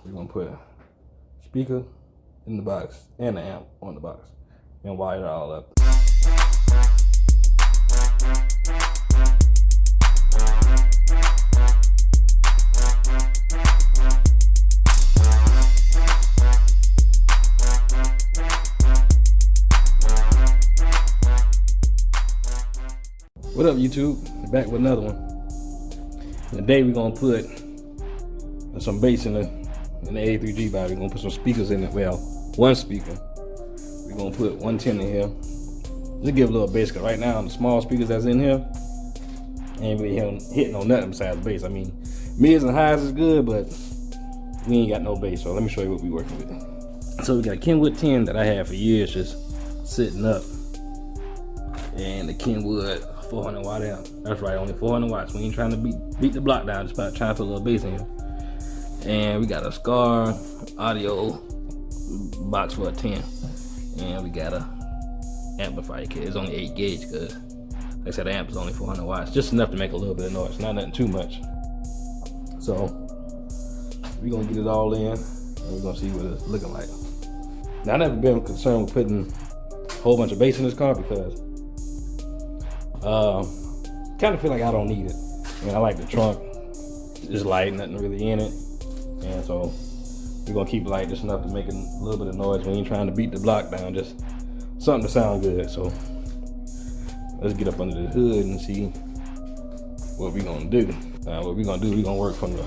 We're gonna put a speaker in the box and the amp on the box and wire it all up. What up, YouTube? Back with another one. Today we're gonna put some bass in the A3G vibe. We're gonna put some speakers in it. Well, one speaker. We're gonna put 110 in here. Just give a little bass, cause right now the small speakers that's in here ain't really hitting on nothing besides bass. I mean, mids and highs is good, but we ain't got no bass. So let me show you what we working with. So we got a Kenwood 10 that I had for years just sitting up, and the Kenwood 400 watt amp. That's right, only 400 watts. We ain't trying to beat the block down, just about trying to put a little bass in here. And we got a Scar audio box for a 10. And we got a amplifier kit. It's only 8 gauge because, like I said, the amp is only 400 watts. Just enough to make a little bit of noise, not nothing too much. So we're gonna get it all in and we're gonna see what it's looking like. Now, I've never been concerned with putting a whole bunch of bass in this car because kind of feel like I don't need it. I mean, I like the trunk, it's light, nothing really in it, and so we're gonna keep it light, just enough to make a little bit of noise. We ain't trying to beat the block down, just something to sound good. So let's get up under the hood and see what we're gonna do. What we're gonna work from the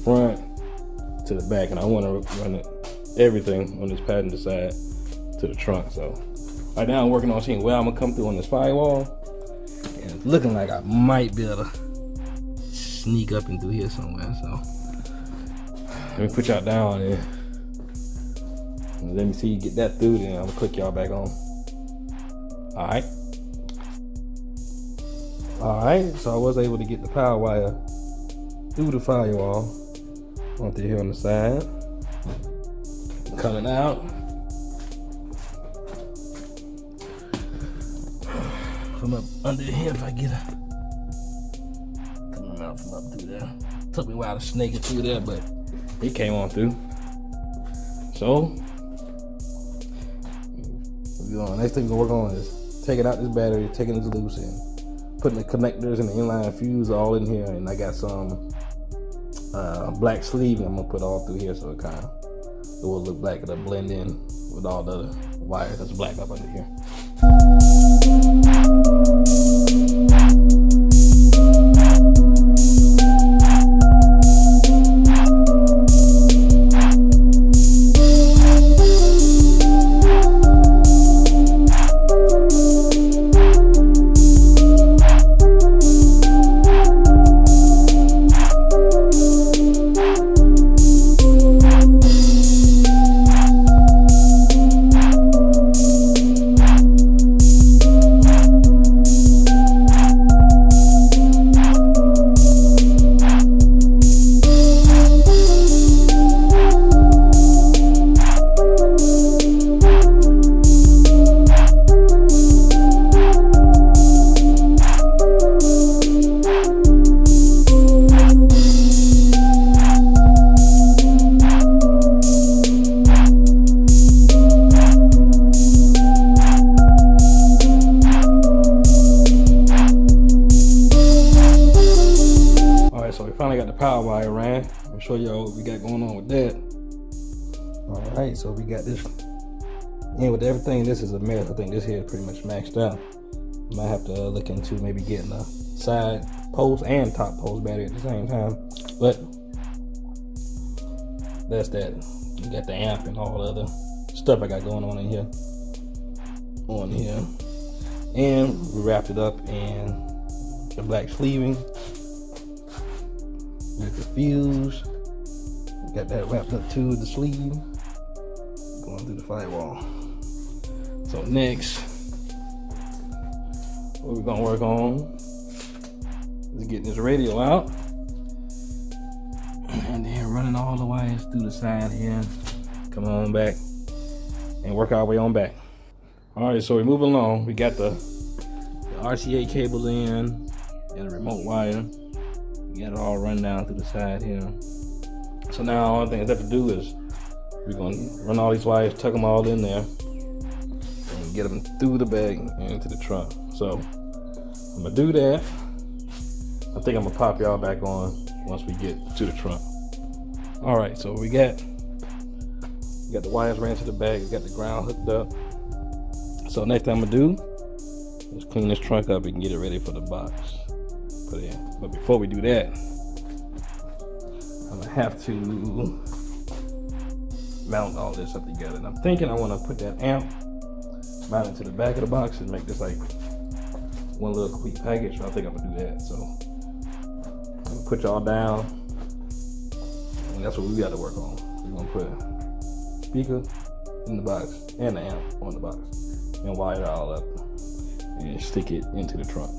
front to the back, and I want to run everything on this passenger side to the trunk. So right now I'm working on seeing where I'm gonna come through on this firewall. And it's looking like I might be able to sneak up and through here somewhere. So let me put y'all down and let me see you get that through, then I'm gonna click y'all back on. Alright, so I was able to get the power wire through the firewall onto here on the side. Coming out from up under here, if I get a coming out from up through there. Took me a while to snake it through there, but it came on through. So next thing we're gonna work on is taking out this battery, taking this loose, and putting the connectors and the inline fuse all in here. And I got some black sleeving I'm gonna put all through here, so it will look black. It'll blend in with all the other wires that's black up under here. Finally got the power wire ran. I'll show y'all what we got going on with that. Alright, so we got this in with everything. This is a mess. I think this here is pretty much maxed out. Might have to look into maybe getting a side post and top post battery at the same time. But that's that. We got the amp and all the other stuff I got going on in here. And we wrapped it up in the black sleeving. With the fuse, got that wrapped up to the sleeve, going through the firewall. So next, what we're gonna work on is getting this radio out, and then running all the wires through the side here. Come on back and work our way on back. All right, so we're moving along. We got the RCA cables in and a remote wire. We got it all run down through the side here. So now all the thing I have to do is we're gonna run all these wires, tuck them all in there, and get them through the bag and into the trunk. So I'm gonna do that. I think I'm gonna pop y'all back on once we get to the trunk. All right, so we got the wires ran to the bag, we got the ground hooked up. So next thing I'm gonna do is clean this trunk up and get it ready for the box. Put it in. But before we do that, I'm gonna have to mount all this up together. And I'm thinking I wanna put that amp mount it to the back of the box and make this like one little complete package. So I think I'm gonna do that. So I'm gonna put y'all down, and that's what we got to work on. We're gonna put a speaker in the box and the amp on the box and wire it all up and stick it into the trunk.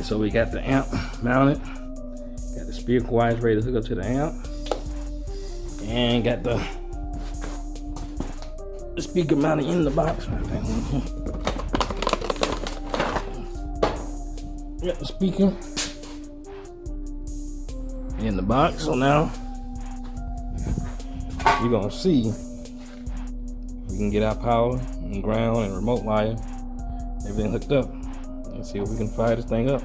So we got the amp mounted, got the speaker wires ready to hook up to the amp, and got the speaker mounted in the box. Got the speaker in the box. So now we're gonna see if we can get our power and ground and remote wire, everything hooked up, and see if we can fire this thing up.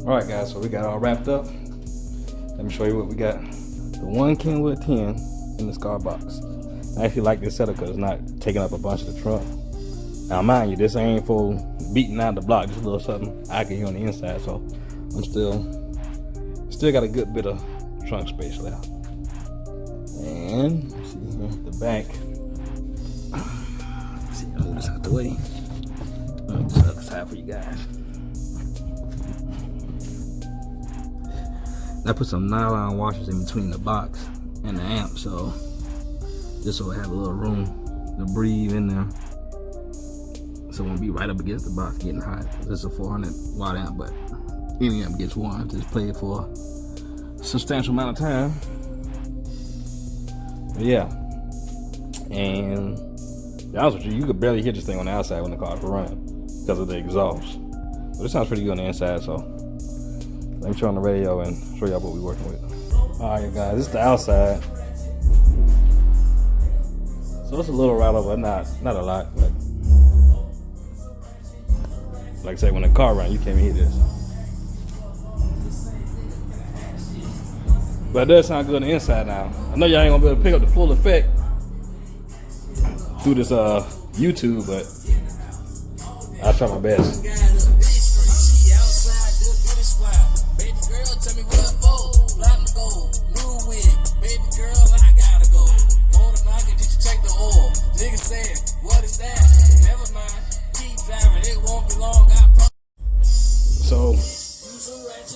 Alright guys, so we got all wrapped up. Let me show you what we got. The one Kenwood 10 in the Scar box. I actually like this setup because it's not taking up a bunch of the trunk. Now mind you, this ain't for beating out the block, just a little something I can hear on the inside, so I'm still got a good bit of trunk space left. And let's see here, the back. Let's see, I'll move this out the way. I'll move this other side for you guys. I put some nylon washers in between the box and the amp, so just so I have a little room to breathe in there. So it won't be right up against the box getting hot. This is a 400 watt amp, but any amp gets warm. Just play it for a substantial amount of time. But yeah, and to be honest with you, you could barely hear this thing on the outside when the car's running because of the exhaust. But it sounds pretty good on the inside, so let me turn on the radio and show y'all what we're working with. Alright guys, this is the outside. So it's a little rattle, but not a lot. But like I said, when the car runs, you can't even hear this. But it does sound good on the inside now. I know y'all ain't gonna be able to pick up the full effect through this YouTube, but I'll try my best. So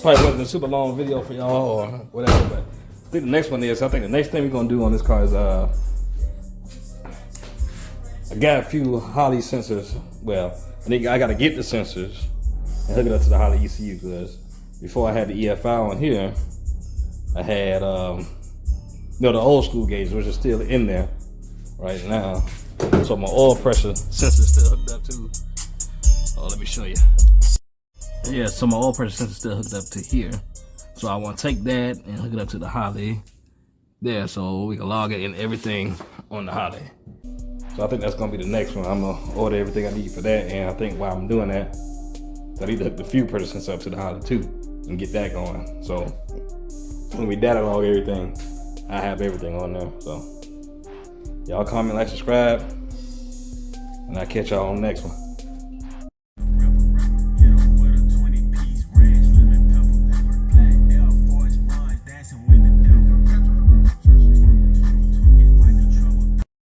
probably wasn't a super long video for y'all or whatever, but I think the next one is, I think the next thing we're gonna do on this car is I got a few Holley sensors. Well, I gotta get the sensors and hook it up to the Holley ECU, because before I had the EFI on here, I had the old school gauge, which is still in there right now. So my oil pressure sensor is still hooked up too. Oh, let me show you. Yeah, so my oil pressure sensor is still hooked up to here. So I want to take that and hook it up to the Holley there, so we can log it in everything on the Holley. So I think that's gonna be the next one. I'm gonna order everything I need for that, and I think while I'm doing that, I need to hook the fuel pressure sensor up to the Holley too and get that going. So when we data log everything, I have everything on there. So y'all comment, like, subscribe, And I'll catch y'all on the next one.